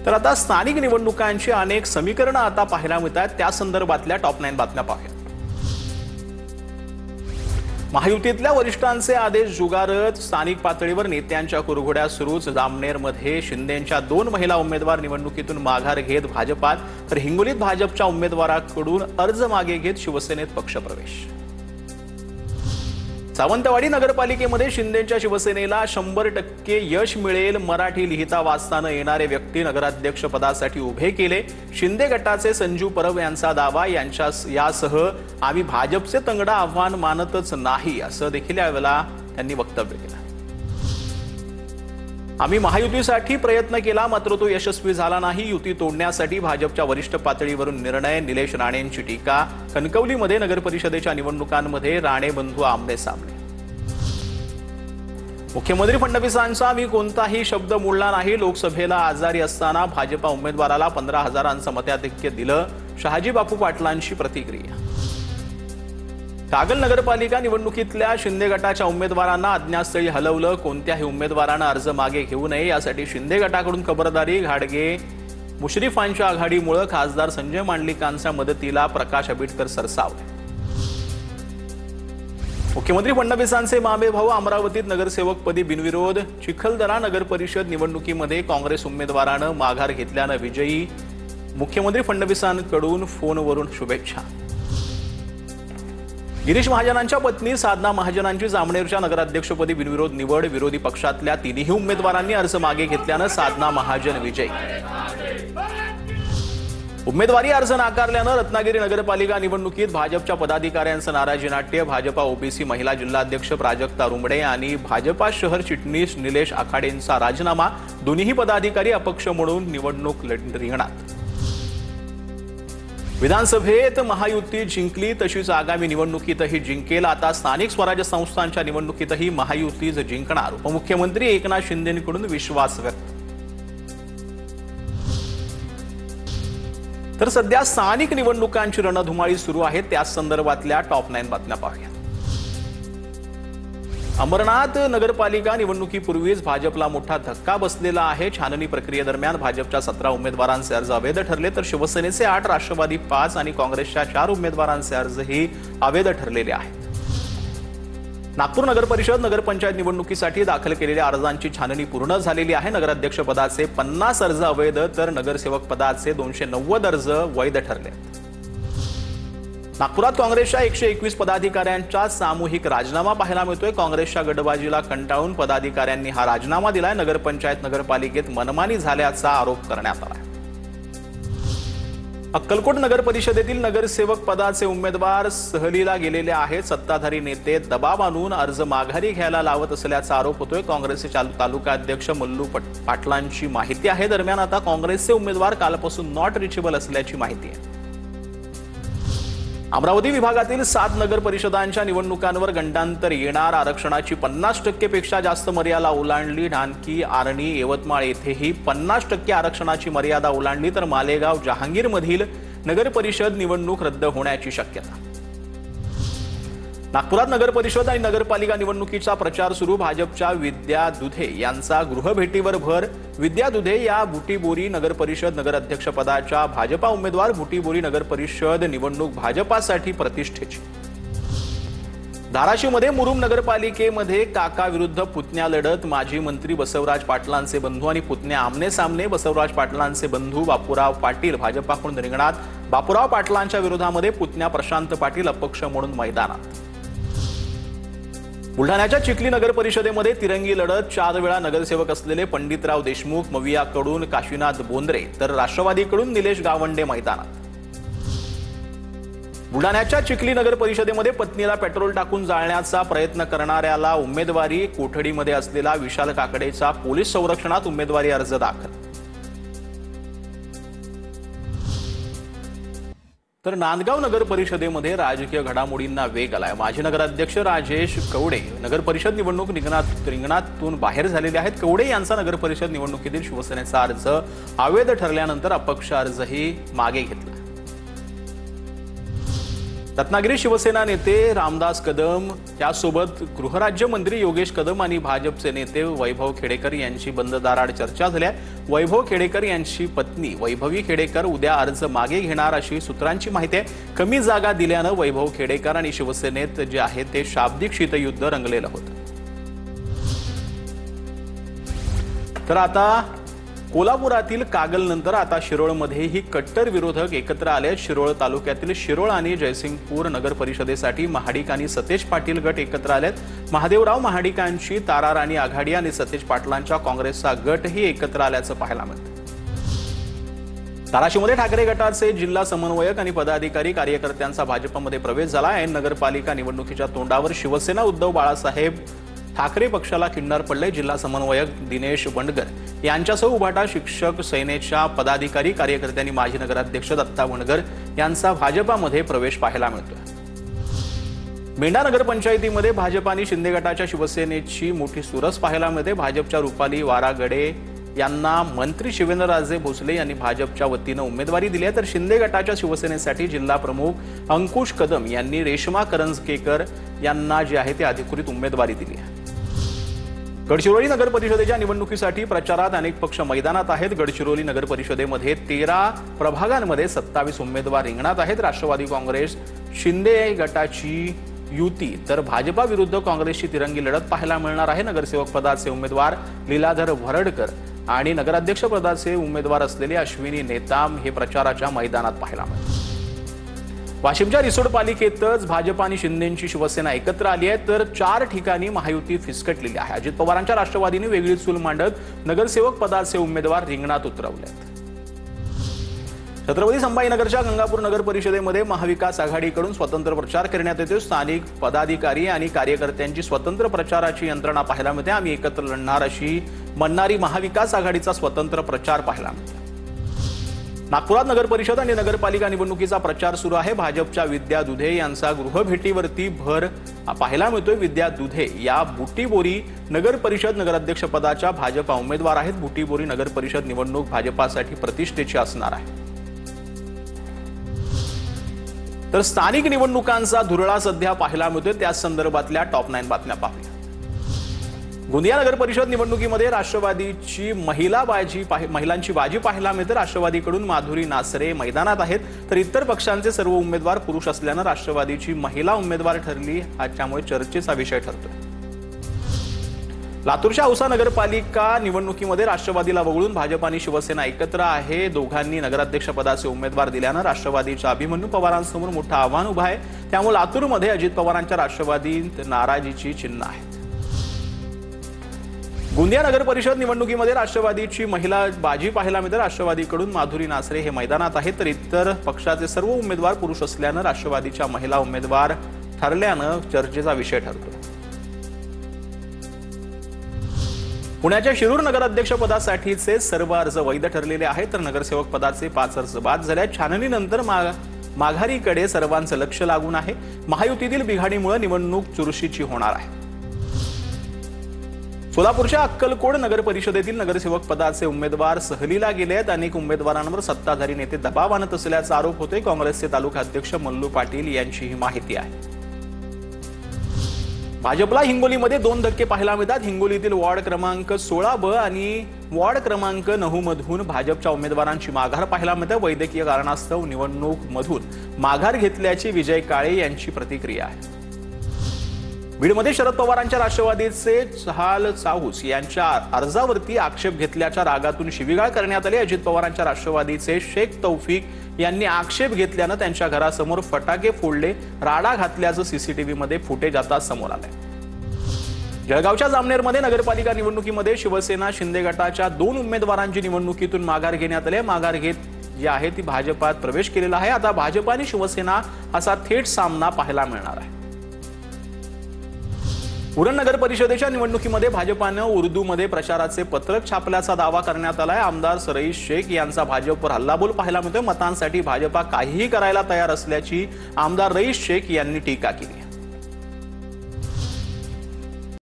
तर आता स्थानिक निवडणुकांची अनेक समीकरणं आता पाहायला मिळतात। त्या संदर्भातल्या टॉप 9 बातम्या पाहूया। महायुतीतल्या वरिष्ठांचे आदेश जुगारत स्थानिक पातळीवर नेत्यांच्या कुरघोड्या सुरूच। जामनेरमध्ये शिंदेंच्या 2 महिला उमेदवार निवडणुकीतून माघार घेत भाजपात, तर हिंगोलीत भाजपच्या उमेदवाराकडून अर्ज मागे घेत शिवसेनेत पक्षप्रवेश। सावंतवाडी नगरपालिकेमध्ये शिंदेंच्या शिवसेनेला 100% यश मिळेल। मराठी लिहिता वाचता न येणारे व्यक्ती नगराध्यक्ष पदासाठी उभे केले। शिंदे गटाचे संजू परब यांचा दावा। यासह आम्ही भाजपचे तंगडा आव्हान मानतच नाही असं देखील यावेळेला त्यांनी वक्तव्य केलं। आम्ही महायुतीसाठी प्रयत्न केला, मात्र तो यशस्वी झाला नाही। युती तोडण्यासाठी भाजपच्या वरिष्ठ पातळीवरून निर्णय। निलेश राणेंची टीका। कणकवलीमध्ये नगरपरिषदेच्या निवडणुकांमध्ये राणे बंधू आमने सामने। मुख्यमंत्री फडणवीसांचा मी कोणताही शब्द मोडला नाही। लोकसभेला आजारी असताना भाजपा उमेदवाराला 15,000 मताधिक्य दिलं। शहाजी बापू पाटलांची प्रतिक्रिया। कागल नगरपालिका निवडणुकीतल्या शिंदे गटाच्या उमेदवारांना अज्ञातस्थळी हलवलं। कोणत्याही उमेदवारांना अर्ज मागे घेऊ नये यासाठी शिंदे गटाकडून खबरदारी। घाडगे मुश्रीफांच्या आघाडीमुळे खासदार संजय मांडलिकांच्या मदतीला प्रकाश आंबेडकर सरसावले। मुख्यमंत्री फडणवीसांचे मामे भाऊ अमरावतीत नगरसेवकपदी बिनविरोध। चिखलदरा नगरपरिषद निवडणुकीमध्ये काँग्रेस उमेदवारानं माघार घेतल्यानं विजयी। मुख्यमंत्री फडणवीसांकडून फोनवरून शुभेच्छा। गिरीश महाजनांच्या पत्नी साधना महाजनांची जामनेरच्या नगराध्यक्षपदी बिनविरोध निवड। विरोधी पक्षातल्या 3ही उमेदवारांनी अर्ज मागे घेतल्यानं साधना महाजन विजयी। उमेदवारी अर्ज नाकारल्यानं रत्नागिरी नगरपालिका निवडणुकीत भाजपच्या पदाधिकाऱ्यांचं नाराजी नाट्य। भाजपा ओबीसी महिला जिल्हाध्यक्ष प्राजक्ता रुमडे आणि भाजपा शहर चिटणीस निलेश आखाडेंचा राजीनामा। दोन्ही पदाधिकारी अपक्ष म्हणून निवडणूक रिंगणात। विधानसभेत महायुती जिंकली तशीच आगामी निवडणुकीतही जिंकेल। आता स्थानिक स्वराज्य संस्थांच्या निवडणुकीतही महायुतीच जिंकणार। उपमुख्यमंत्री एकनाथ शिंदेंकडून विश्वास व्यक्त। तर सध्या स्थानिक निवडणुकांची रणधुमाळी सुरू आहे। त्या संदर्भातल्या टॉप 9 बातम्या पाहूया। अमरनाथ नगरपालिका निवडणुकीपूर्वीच भाजपला मोठा धक्का बसलेला आहे। छाननी प्रक्रियेदरम्यान भाजपच्या 17 उमेदवारांचे अर्ज अवैध ठरले, तर शिवसेनेचे 8, राष्ट्रवादी 5 आणि काँग्रेसच्या 4 उमेदवारांचे अर्जही अवैध ठरलेले आहेत। नागपूर नगरपरिषद नगरपंचायत निवडणुकीसाठी दाखल केलेल्या अर्जांची छाननी पूर्ण झालेली आहे। नगराध्यक्ष पदाचे 50 अर्ज अवैध, तर नगरसेवक पदाचे 290 अर्ज वैध ठरले। नागपुरात काँग्रेसच्या 121 पदाधिकाऱ्यांचा सामूहिक राजीनामा पाहायला मिळतोय। काँग्रेसच्या गटबाजीला कंटाळून पदाधिकाऱ्यांनी हा राजीनामा दिलाय। नगरपंचायत नगरपालिकेत मनमानी झाल्याचा आरोप करण्यात आला। अक्कलकोट नगर परिषदेतील नगरसेवक पदाचे उमेदवार सहलीला गेलेले आहेत। सत्ताधारी नेते दबाव आणून अर्ज माघारी घ्यायला लावत असल्याचा आरोप होतोय। काँग्रेसचे तालुका अध्यक्ष मल्लू पाटलांची माहिती आहे। दरम्यान आता काँग्रेसचे उमेदवार कालपासून नॉट रिचेबल असल्याची माहिती आहे। अमरावती विभागातील 7 नगर परिषदांच्या निवडणुकांवर गंडांतर येणार। आरक्षणाची 50% पेक्षा जास्त मर्यादा ओलांडली। ढानकी, आर्णी, यवतमाळ येथेही 50% आरक्षणाची मर्यादा ओलांडली, तर मालेगाव, जहांगीरमधील नगर परिषद निवडणूक रद्द होण्याची शक्यता। नागपुरात नगर परिषद आणि नगरपालिका निवडणुकीचा प्रचार सुरू। भाजपच्या विद्या दुधे यांचा गृहभेटीवर भर। विद्या दुधे या बुटीबोरी नगर परिषद नगराध्यक्ष पदाच्या भाजपा उमेदवार। बुटीबोरी नगर परिषद निवडणूक भाजपासाठी प्रतिष्ठेची। धाराशिवमध्ये मुरुम नगरपालिकेमध्ये काका विरुद्ध पुतण्या लढत। माजी मंत्री बसवराज पाटलांचे बंधू आणि पुतण्या आमने सामने। बसवराज पाटलांचे बंधू बापूराव पाटील भाजपाकडून रिंगणात। बापूराव पाटलांच्या विरोधामध्ये पुतण्या प्रशांत पाटील अपक्ष म्हणून मैदानात। बुलढाण्याच्या चिखली नगर परिषदेमध्ये तिरंगी लढत। 4 वेळा नगरसेवक असलेले पंडितराव देशमुख मवियाकडून काशीनाथ बोंद्रे, तर राष्ट्रवादीकडून निलेश गावंडे मैदानात। बुलढाण्याच्या चिखली नगर परिषदेमध्ये पत्नीला पेट्रोल टाकून जाळण्याचा प्रयत्न करणाऱ्याला उमेदवारी। कोठडीमध्ये असलेला विशाल काकडेचा पोलीस संरक्षणात उमेदवारी अर्ज दाखल। तर नांदगाव नगर परिषदेमध्ये राजकीय घडामोडींना वेग आलाय। माजी नगराध्यक्ष राजेश कवडे नगर परिषद निवडणूक रिंगणातून बाहेर झालेले आहेत। कवडे यांचा नगर परिषद निवडणुकीतील शिवसेनेचा अर्ज अवैध ठरल्यानंतर अपक्ष अर्जही मागे घेतला। रत्नागिरी शिवसेना नेते रामदास कदम यासोबत गृहराज्यमंत्री योगेश कदम आणि भाजपचे नेते वैभव खेडेकर यांची बंद दाराआड चर्चा झाल्या। वैभव खेडेकर यांची पत्नी वैभवी खेडेकर उद्या अर्ज मागे घेणार अशी सूत्रांची माहिती आहे। कमी जागा दिल्यानं वैभव खेडेकर आणि शिवसेनेत जे आहे ते शाब्दिक शीतयुद्ध रंगलेलं होतं। तर आता कोल्हापुरातील कागलनंतर आता शिरोळमध्येही कट्टर विरोधक एकत्र आले। शिरोळ तालुक्यातील शिरोळ आणि जयसिंगपूर नगर परिषदेसाठी महाडिक आणि सतेज पाटील गट एकत्र आलेत। महादेवराव महाडिकांची तारा राणी आघाडी आणि सतेज पाटलांच्या काँग्रेसचा गटही एकत्र आल्याचं पाहायला मिळतं। धाराशिवमध्ये ठाकरे गटाचे जिल्हा समन्वयक आणि पदाधिकारी कार्यकर्त्यांचा भाजपमध्ये प्रवेश झाला। ऐन नगरपालिका निवडणुकीच्या तोंडावर शिवसेना उद्धव बाळासाहेब ठाकरे पक्षाला खिंडार पडले। जिल्हा समन्वयक दिनेश बंडगर यांच्यासह उभाटा शिक्षक सेनेच्या पदाधिकारी कार्यकर्त्यांनी माजी नगराध्यक्ष दत्ता वणगर यांचा भाजपामध्ये प्रवेश पाहायला मिळतोय। मेंढा नगरपंचायतीमध्ये भाजप आणि शिंदे गटाच्या शिवसेनेची मोठी सुरस पाहायला मिळते। भाजपच्या रुपाली वारागडे यांना मंत्री शिवेंद्रराजे भोसले यांनी भाजपच्या वतीनं उमेदवारी दिली आहे, तर शिंदे गटाच्या शिवसेनेसाठी जिल्हा प्रमुख अंकुश कदम यांनी रेशमा करंजकेकर यांना जे आहे ते अधिकृत उमेदवारी दिली आहे। गडचिरोली नगर परिषदेच्या निवडणुकीसाठी प्रचारात अनेक पक्ष मैदानात आहेत। गडचिरोली नगर परिषदेमध्ये 13 प्रभागांमध्ये 27 उमेदवार रिंगणात आहेत। राष्ट्रवादी काँग्रेस शिंदे गटाची युती तर भाजपा विरुद्ध काँग्रेसची तिरंगी लढत पाहायला मिळणार आहे। नगरसेवक पदाचे उमेदवार लीलाधर भरडकर आणि नगराध्यक्ष पदाचे उमेदवार असलेले अश्विनी नेताम हे प्रचाराच्या मैदानात पाहायला मिळतात। वाशिमच्या रिसोड पालिकेतच भाजप आणि शिंदेची शिवसेना एकत्र आली आहे, तर 4 ठिकाणी महायुती फिसकटलेली आहे। अजित पवारांच्या राष्ट्रवादीने वेगळी चूल मांडत नगरसेवक पदाचे उमेदवार रिंगणात उतरवलेत। छत्रपती संभाजीनगरच्या गंगापूर नगर परिषदेमध्ये महाविकास आघाडीकडून स्वतंत्र प्रचार करण्यात येतो। स्थानिक पदाधिकारी आणि कार्यकर्त्यांची स्वतंत्र प्रचाराची यंत्रणा पाहायला मिळते। आम्ही एकत्र लढणार अशी म्हणणारी महाविकास आघाडीचा स्वतंत्र प्रचार पाहायला मिळतो। नागपुरात नगर परिषद आणि नगरपालिका निवडणुकीचा प्रचार सुरू आहे। भाजपच्या विद्या दुधे यांचा गृहभेटीवरती भर पाहायला मिळतोय। विद्या दुधे या बुटीबोरी नगर परिषद नगराध्यक्ष पदाच्या भाजपा उमेदवार आहेत। बुटीबोरी नगर परिषद निवडणूक भाजपासाठी प्रतिष्ठेची असणार आहे। तर स्थानिक निवडणुकांचा धुरळा सध्या पाहायला मिळतोय, त्या संदर्भातल्या टॉप 9 बातम्या पाहूया। गोंदिया नगर परिषद निवडणुकीमध्ये राष्ट्रवादीची महिलांची बाजी पाहायला मिळते। राष्ट्रवादीकडून माधुरी नासरे मैदानात आहेत, तर इतर पक्षांचे सर्व उमेदवार पुरुष असल्यानं राष्ट्रवादीची महिला उमेदवार ठरली, त्यामुळे चर्चेचा विषय ठरतोय। लातूरच्या औसा नगरपालिका निवडणुकीमध्ये राष्ट्रवादीला वगळून भाजप आणि शिवसेना एकत्र आहे। दोघांनी नगराध्यक्ष पदाचे उमेदवार दिल्यानं राष्ट्रवादीच्या अभिमन्यू पवारांसमोर मोठं आव्हान उभं आहे, त्यामुळे लातूरमध्ये अजित पवारांच्या राष्ट्रवादीत नाराजीची चिन्ह आहेत। गोंदिया नगर परिषद निवडणुकीमध्ये राष्ट्रवादीची महिला बाजी पाहायला मिळते। राष्ट्रवादीकडून माधुरी नासरे हे मैदानात आहेत, तर इतर पक्षाचे सर्व उमेदवार पुरुष असल्यानं राष्ट्रवादीच्या महिला उमेदवार ठरल्यानं चर्चेचा विषय ठरतो। पुण्याच्या शिरूर नगराध्यक्ष पदासाठीचे सर्व अर्ज वैध ठरलेले आहेत, तर नगरसेवक पदाचे 5 अर्ज बाद झाले। छाननीनंतर माघारीकडे सर्वांचं लक्ष लागून आहे। महायुतीतील बिघाडीमुळे निवडणूक चुरशीची होणार आहे। सोलापूरच्या अक्कलकोट नगर परिषदेतील नगरसेवक पदाचे उमेदवार सहलीला गेले आहेत। अनेक उमेदवारांवर सत्ताधारी नेते दबाव आणत असल्याचा आरोप होतोय। काँग्रेसचे तालुका अध्यक्ष मल्लू पाटील यांची ही माहिती आहे। भाजपला हिंगोलीमध्ये 2 धक्के पाहायला मिळतात। हिंगोलीतील वॉर्ड क्रमांक 16B आणि वॉर्ड क्रमांक 9 मधून भाजपच्या उमेदवारांची माघार पाहायला मिळते। वैद्यकीय कारणास्तव निवडणूक मधून माघार घेतल्याची विजय काळे यांची प्रतिक्रिया आहे। बीडमध्ये शरद पवारांच्या राष्ट्रवादीचे चहाल चाऊस यांच्या अर्जावरती आक्षेप घेतल्याच्या रागातून शिवीगाळ करण्यात आली। अजित पवारांच्या राष्ट्रवादीचे शेख तौफिक यांनी आक्षेप घेतल्यानं त्यांच्या घरासमोर फटाके फोडले, राडा घातल्याचं सीसीटीव्हीमध्ये फुटेज आता समोर आलंय। जळगावच्या जामनेरमध्ये नगरपालिका निवडणुकीमध्ये शिवसेना शिंदे गटाच्या 2 उमेदवारांची निवडणुकीतून माघार घेण्यात आली। माघार घेत जी आहे ती भाजपात प्रवेश केलेला आहे। आता भाजप आणि शिवसेना असा थेट सामना पाहायला मिळणार आहे। उरण नगर परिषदेच्या निवडणुकीमध्ये भाजपानं उर्दूमध्ये प्रचाराचे पत्रक छापल्याचा दावा करण्यात आलाय। आमदार रईस शेख यांचा भाजपवर हल्लाबोल पाहायला मिळतोय। मतांसाठी भाजपा काहीही करायला तयार असल्याची आमदार रईस शेख यांनी टीका केली।